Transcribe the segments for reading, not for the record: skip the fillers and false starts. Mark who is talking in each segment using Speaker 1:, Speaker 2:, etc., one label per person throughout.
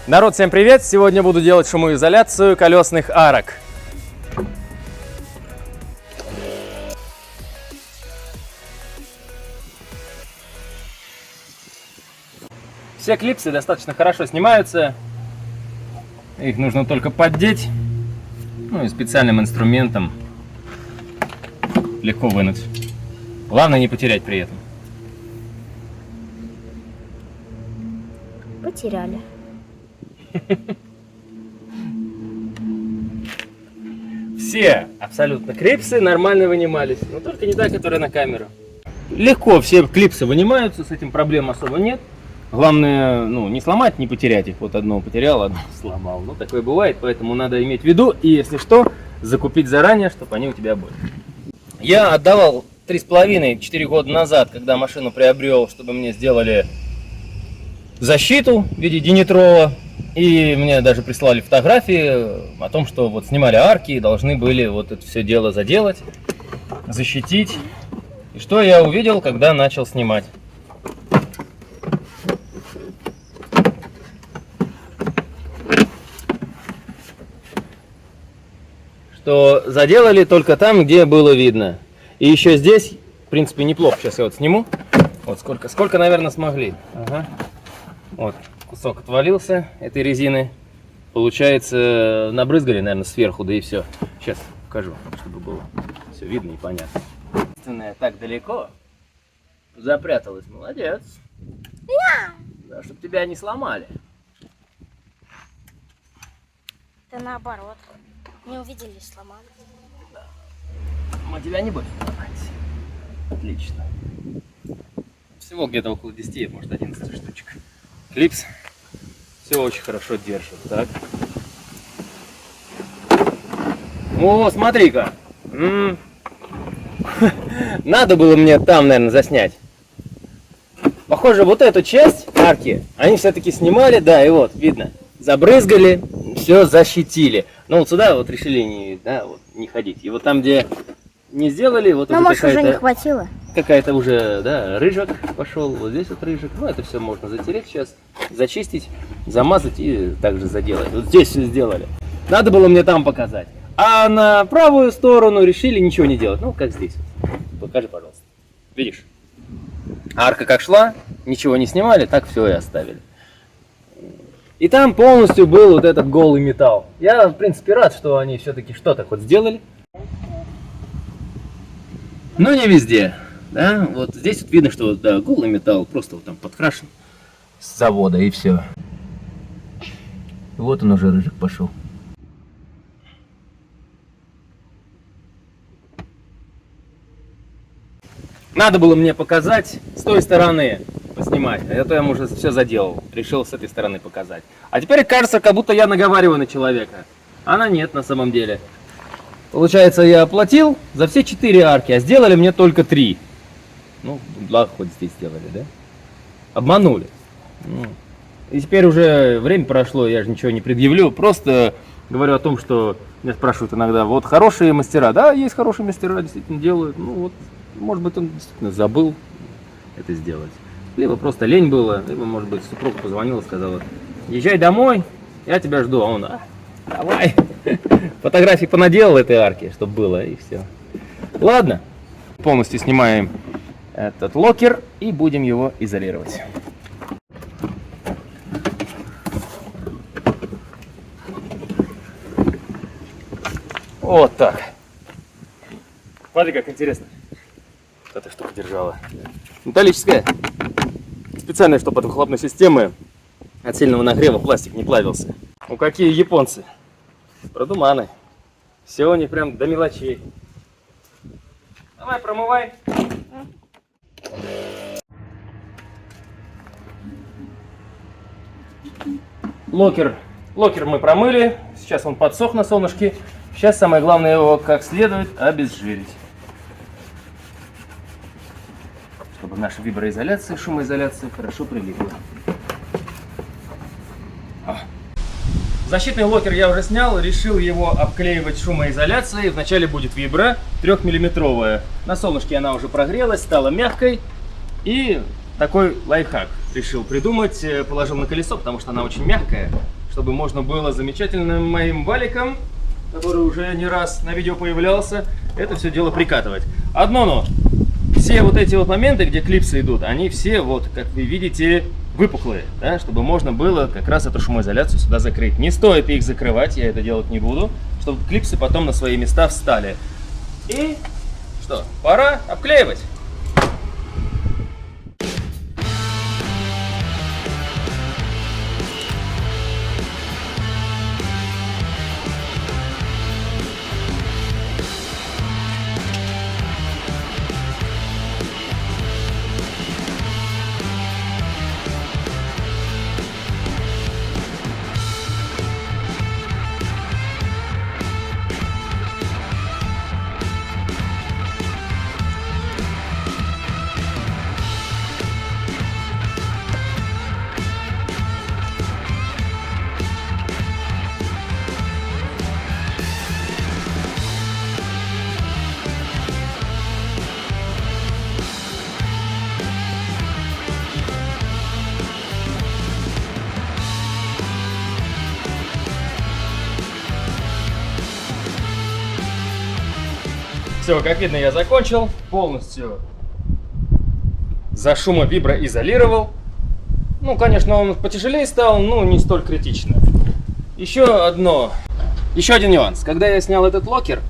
Speaker 1: Народ, всем привет! Сегодня буду делать шумоизоляцию колесных арок. Все клипсы достаточно хорошо снимаются. Их нужно только поддеть. Ну и специальным инструментом легко вынуть. Главное не потерять при этом.
Speaker 2: Потеряли.
Speaker 1: Все абсолютно клипсы нормально вынимались, но только не та, которая на камеру. Легко все клипсы вынимаются, с этим проблем особо нет. Главное, не сломать, не потерять их. Вот одно потерял, одно сломал. Ну, такое бывает, поэтому надо иметь в виду, и если что, закупить заранее, чтобы они у тебя были. Я отдавал 3,5-4 года назад, когда машину приобрел, чтобы мне сделали защиту в виде динитрола. И мне даже прислали фотографии о том, что вот снимали арки и должны были вот это все дело заделать, защитить. И что я увидел, когда начал снимать? Что заделали только там, где было видно. И еще здесь, в принципе, неплохо. Сейчас я вот сниму. Вот сколько, наверное, смогли. Ага. Вот. Кусок отвалился этой резины. Получается, набрызгали, наверное, сверху, да и все. Сейчас покажу, чтобы было все видно и понятно. Единственное, так далеко запряталась. Молодец. Да, чтобы тебя не сломали.
Speaker 2: Это наоборот. Не увидели, сломали.
Speaker 1: Да. Мы тебя не будем ломать. Отлично. Всего где-то около 10, может 11 штучек. Клипс все очень хорошо держит. Так. О, смотри-ка. Надо было мне там, наверное, заснять. Похоже, вот эту часть арки они все-таки снимали, да, и вот, видно, забрызгали, все защитили. Но вот сюда вот решили не ходить. И вот там, где не сделали, вот
Speaker 2: но, может, уже не хватило.
Speaker 1: Какая-то уже, да, рыжик пошел, вот здесь вот рыжик. Ну, это все можно затереть сейчас, зачистить, замазать и также заделать. Вот здесь все сделали. Надо было мне там показать. А на правую сторону решили ничего не делать. Ну, как здесь. Покажи, пожалуйста. Видишь? Арка как шла, ничего не снимали, так все и оставили. И там полностью был вот этот голый металл. Я, в принципе, рад, что они все-таки что-то хоть сделали. Но не везде. Да, вот здесь вот видно, что да, голый металл просто вот там подкрашен с завода и все. Вот он уже рыжик пошел. Надо было мне показать с той стороны поснимать, а то я уже все заделал. Решил с этой стороны показать. А теперь кажется, как будто я наговариваю на человека. А нет, на самом деле. Получается, я оплатил за все 4 арки, а сделали мне только 3. Ну, благо хоть здесь сделали, да? Обманули. И теперь уже время прошло, я же ничего не предъявлю. Просто говорю о том, что меня спрашивают иногда, вот хорошие мастера. Да, есть хорошие мастера, действительно делают. Ну вот, может быть, он действительно забыл это сделать. Либо просто лень было, либо, может быть, супруга позвонила, сказала, езжай домой, я тебя жду. А он, давай. Фотографии понаделал этой арки, чтобы было, и все. Ладно. Полностью снимаем этот локер и будем его изолировать. Вот так. Смотри, как интересно. Вот эта штука держала. Металлическая. Специальная, чтобы от выхлопной системы от сильного нагрева пластик не плавился. Ну какие японцы. Продуманы. Все у них прям до мелочей. Давай, промывай. Локер мы промыли. Сейчас он подсох на солнышке. Сейчас самое главное его как следует обезжирить. Чтобы наша виброизоляция, шумоизоляция хорошо прилипла. Защитный локер я уже снял, решил его обклеивать шумоизоляцией. Вначале будет вибра 3-миллиметровая. На солнышке она уже прогрелась, стала мягкой. И такой лайфхак решил придумать, положил на колесо, потому что она очень мягкая. чтобы можно было замечательным моим валиком, который уже не раз на видео появлялся, это все дело прикатывать. Одно но, все вот эти вот моменты, где клипсы идут, они все, вот, как вы видите, выпуклые, да, чтобы можно было как раз эту шумоизоляцию сюда закрыть. Не стоит их закрывать, я это делать не буду, чтобы клипсы потом на свои места встали. И что, пора обклеивать. Все, как видно, я закончил, полностью зашумовиброизолировал. Ну, конечно, он потяжелее стал, но не столь критично. Еще один нюанс. Когда я снял этот локер,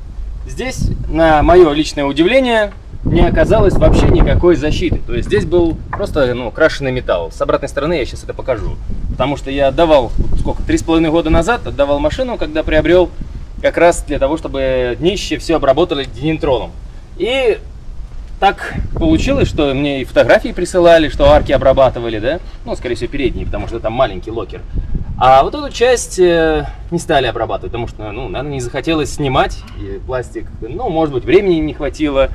Speaker 1: здесь, на мое личное удивление, не оказалось вообще никакой защиты. То есть здесь был просто крашеный металл. С обратной стороны я сейчас это покажу. Потому что я отдавал, 3,5 года назад отдавал машину, когда приобрел, как раз для того, чтобы днище все обработали динитроном. И так получилось, что мне и фотографии присылали, что арки обрабатывали, да? Ну, скорее всего, передние, потому что там маленький локер. А вот эту часть не стали обрабатывать, потому что, наверное, не захотелось снимать и пластик. Может быть, времени не хватило.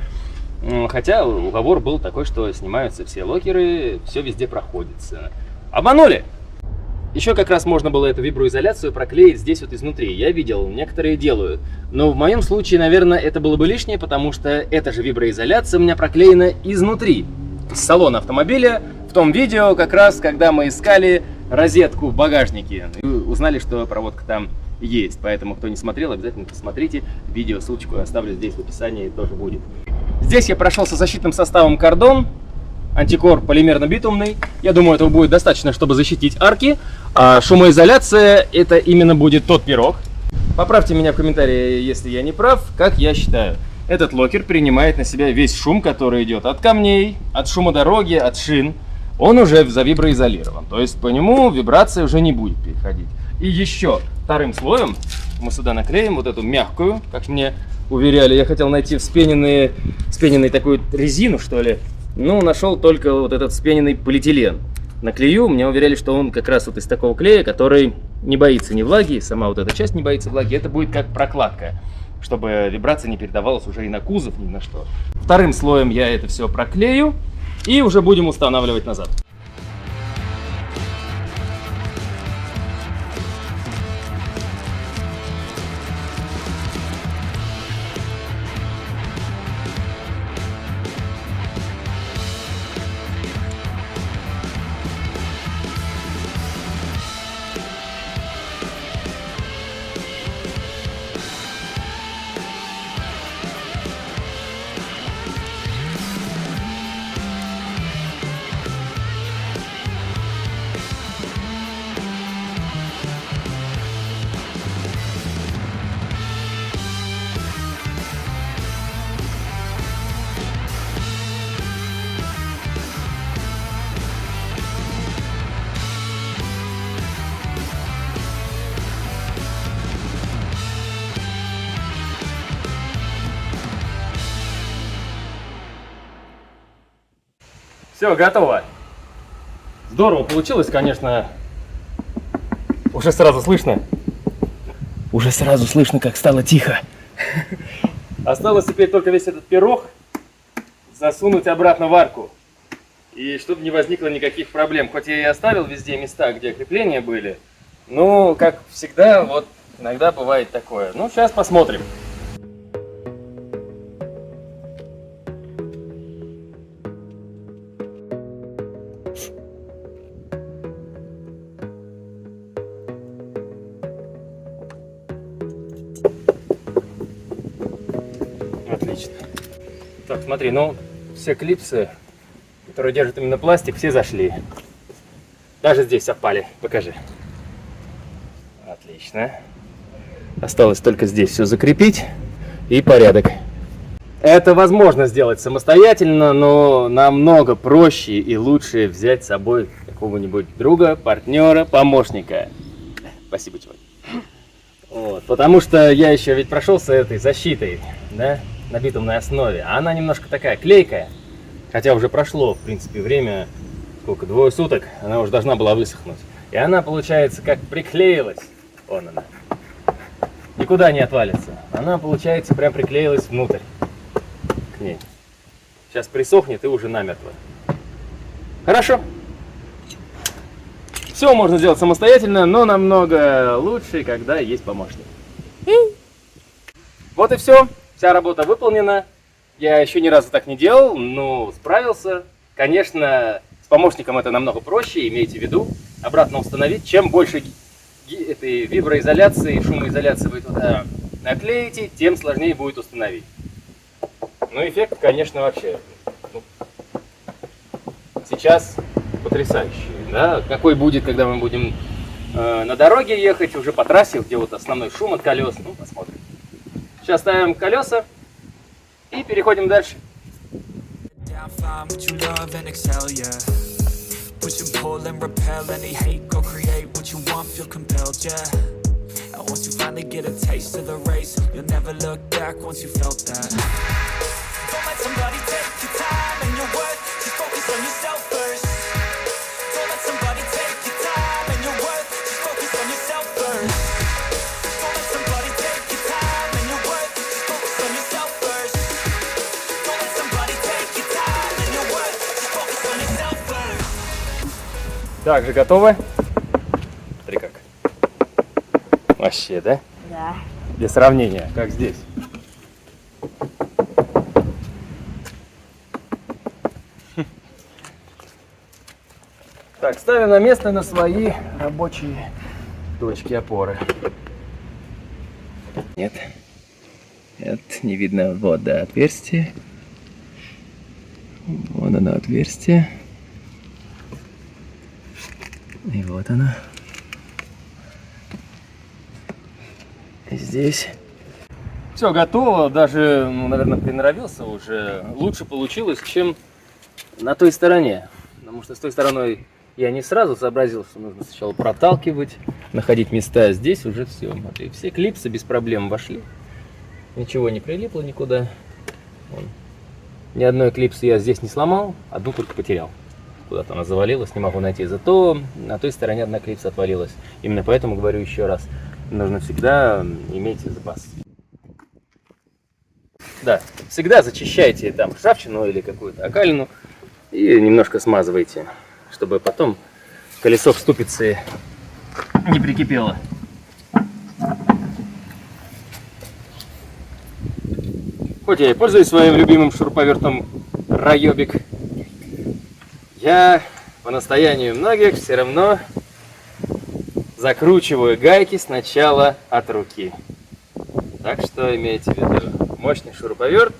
Speaker 1: Хотя уговор был такой, что снимаются все локеры, все везде проходится. Обманули! Еще как раз можно было эту виброизоляцию проклеить здесь вот изнутри. Я видел, некоторые делают. Но в моем случае, наверное, это было бы лишнее, потому что эта же виброизоляция у меня проклеена изнутри, из салона автомобиля. В том видео, как раз, когда мы искали розетку в багажнике. И узнали, что проводка там есть. Поэтому, кто не смотрел, обязательно посмотрите. Видео, ссылочку я оставлю здесь в описании, тоже будет. Здесь я прошелся защитным составом Кордон. Антикор полимерно-битумный. Я думаю, этого будет достаточно, чтобы защитить арки. А шумоизоляция — это именно будет тот пирог. Поправьте меня в комментарии, если я не прав. Как я считаю, этот локер принимает на себя весь шум, который идет от камней, от шума дороги, от шин. Он уже завиброизолирован. То есть по нему вибрация уже не будет переходить. И еще вторым слоем мы сюда наклеим вот эту мягкую, как мне уверяли. Я хотел найти вспененную такую резину, что ли. Нашел только вот этот вспененный полиэтилен. Наклею, мне уверяли, что он как раз вот из такого клея, который не боится ни влаги, сама вот эта часть не боится влаги. Это будет как прокладка, чтобы вибрация не передавалась уже и на кузов, ни на что. Вторым слоем я это все проклею и уже будем устанавливать назад. Все, готово. Здорово получилось, конечно. Уже сразу слышно, как стало тихо. Осталось теперь только весь этот пирог засунуть обратно в арку. И чтобы не возникло никаких проблем. Хоть я и оставил везде места, где крепления были. Но, как всегда, вот иногда бывает такое. Сейчас посмотрим. Отлично. Так, смотри, ну все клипсы, которые держат именно пластик, все зашли. Даже здесь совпали. Покажи. Отлично. Осталось только здесь все закрепить и порядок. Это возможно сделать самостоятельно, но намного проще и лучше взять с собой какого-нибудь друга, партнера, помощника. Спасибо, чувак. Вот, потому что я еще ведь прошелся этой защитой, да, на битумной основе. Она немножко такая клейкая, хотя уже прошло, в принципе, время, сколько, 2 суток, она уже должна была высохнуть. И она, получается, как приклеилась. Вон она. Никуда не отвалится. Она, получается, прям приклеилась внутрь к ней. Сейчас присохнет и уже намертво. Хорошо. Все можно сделать самостоятельно, но намного лучше, когда есть помощник. Вот и все. Вся работа выполнена. Я еще ни разу так не делал, но справился. Конечно, с помощником это намного проще, имейте в виду. Обратно установить. Чем больше этой виброизоляции, шумоизоляции вы туда наклеите, тем сложнее будет установить. Ну, эффект, конечно, вообще сейчас потрясающий. Да? Какой будет, когда мы будем на дороге ехать, уже по трассе, где вот основной шум от колес. Ну, посмотрим. Сейчас ставим колеса и переходим дальше.
Speaker 3: Push and pull and repel any hate, go create what you want, feel compelled, yeah. And once you finally get a taste of the race, you'll never look back once you felt that. Don't let somebody take your time and your worth, just focus on yourself first. Don't let somebody take your time and your worth, just focus on yourself first. Don't let somebody take your time and your worth, just focus on yourself first. Don't let somebody take your time and your worth, just focus on yourself first.
Speaker 1: Так, же готовы? Смотри как. Вообще, да?
Speaker 2: Да.
Speaker 1: Для сравнения, как здесь. Так, ставим на место на свои рабочие точки опоры. Нет. Нет, не видно. Вот, да, отверстие. Вон оно, отверстие. И вот она. И здесь. Все готово. Даже, ну, наверное, приноровился уже. Лучше получилось, чем на той стороне. Потому что с той стороной я не сразу сообразил, что нужно сначала проталкивать, находить места. Здесь уже все. Смотри, все клипсы без проблем вошли. Ничего не прилипло никуда. Вон. Ни одной клипсы я здесь не сломал, одну только потерял. Куда-то она завалилась, не могу найти. Зато на той стороне одна клипса отвалилась. Именно поэтому говорю еще раз, нужно всегда иметь запас. Да, всегда зачищайте там ржавчину или какую-то окалину и немножко смазывайте, чтобы потом колесо в ступице не прикипело. Хоть я и пользуюсь своим любимым шуруповертом Райобик, я по настоянию многих все равно закручиваю гайки сначала от руки. Так что имейте в виду, мощный шуруповерт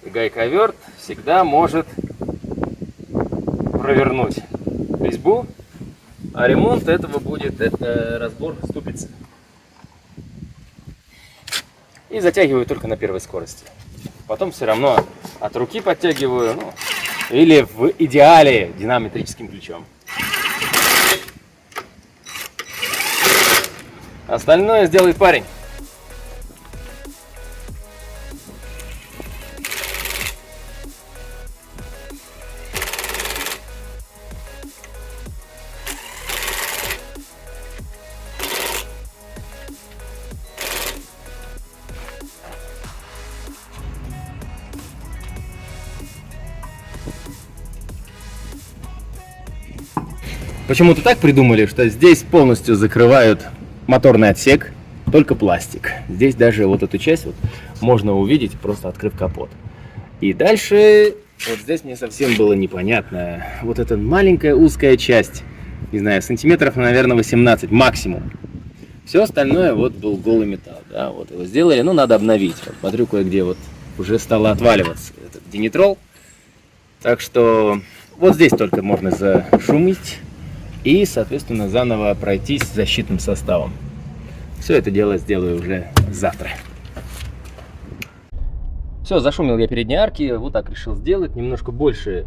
Speaker 1: и гайковерт всегда может провернуть резьбу, а ремонт этого будет это разбор ступицы. И затягиваю только на первой скорости. Потом все равно от руки подтягиваю, ну, или в идеале динамометрическим ключом. Остальное сделает парень. Почему-то так придумали, что здесь полностью закрывают моторный отсек, только пластик. Здесь даже вот эту часть вот можно увидеть, просто открыв капот. И дальше, вот здесь мне совсем было непонятно. Вот эта маленькая узкая часть, не знаю, сантиметров, наверное, 18 максимум. Все остальное вот был голый металл, да, вот его сделали, ну надо обновить. Вот смотрю, кое-где вот уже стало отваливаться этот денитрол. Так что вот здесь только можно зашумить и, соответственно, заново пройтись защитным составом. Все это дело сделаю уже завтра. Все, зашумел я передние арки, вот так решил сделать. Немножко больше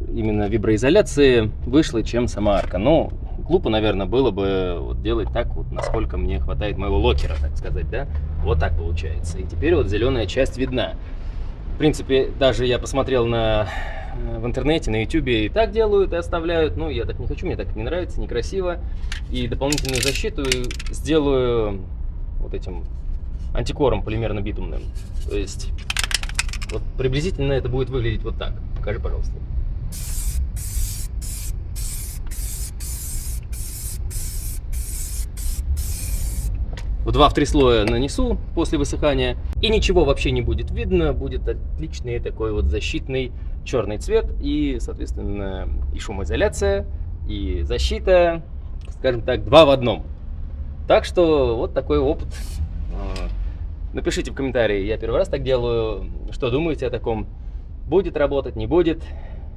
Speaker 1: именно виброизоляции вышло, чем сама арка. Но глупо, наверное, было бы вот делать так, вот, насколько мне хватает моего локера, так сказать, да? Вот так получается. И теперь вот зеленая часть видна. В принципе, даже я посмотрел в интернете, на ютубе, и так делают, и оставляют. Ну, я так не хочу, мне так не нравится, некрасиво. И дополнительную защиту сделаю вот этим антикором полимерно-битумным. То есть, вот приблизительно это будет выглядеть вот так. Покажи, пожалуйста. В 2-3 слоя нанесу после высыхания, и ничего вообще не будет видно, будет отличный такой вот защитный черный цвет, и, соответственно, и шумоизоляция, и защита, скажем так, 2 в 1. Так что вот такой опыт. Напишите в комментарии, я первый раз так делаю, что думаете о таком, будет работать, не будет.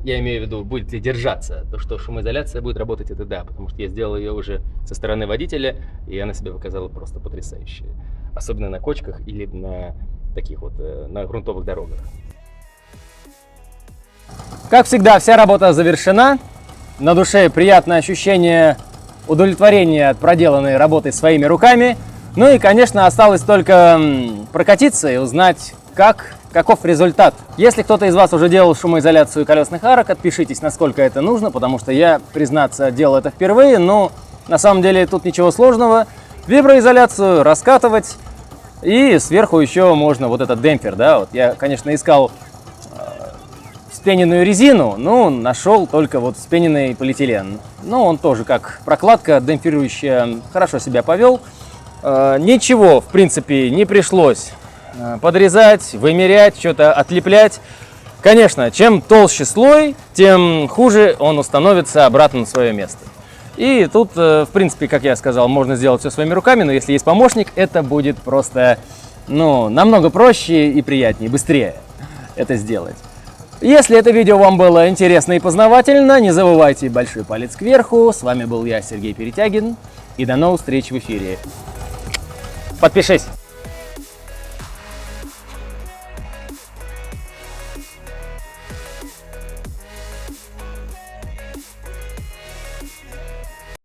Speaker 1: Я имею в виду, будет ли держаться. То, что шумоизоляция будет работать, это да, потому что я сделал ее уже со стороны водителя, и она себя показала просто потрясающе. Особенно на кочках или на таких вот, на грунтовых дорогах. Как всегда, вся работа завершена. На душе приятное ощущение удовлетворения от проделанной работы своими руками. Ну и, конечно, осталось только прокатиться и узнать, каков результат. Если кто-то из вас уже делал шумоизоляцию колесных арок, отпишитесь, насколько это нужно, потому что я, признаться, делал это впервые, но на самом деле тут ничего сложного. Виброизоляцию раскатывать, и сверху еще можно вот этот демпфер, да, вот я, конечно, искал вспененную резину, но нашел только вот вспененный полиэтилен. Но он тоже как прокладка демпфирующая хорошо себя повел. Ничего, в принципе, не пришлось подрезать, вымерять, что-то отлеплять. Конечно, чем толще слой, тем хуже он установится обратно на свое место. И тут, в принципе, как я сказал, можно сделать все своими руками, но если есть помощник, это будет просто, намного проще и приятнее, быстрее это сделать. Если это видео вам было интересно и познавательно, не забывайте большой палец кверху. С вами был я, Сергей Перетягин, и до новых встреч в эфире. Подпишись!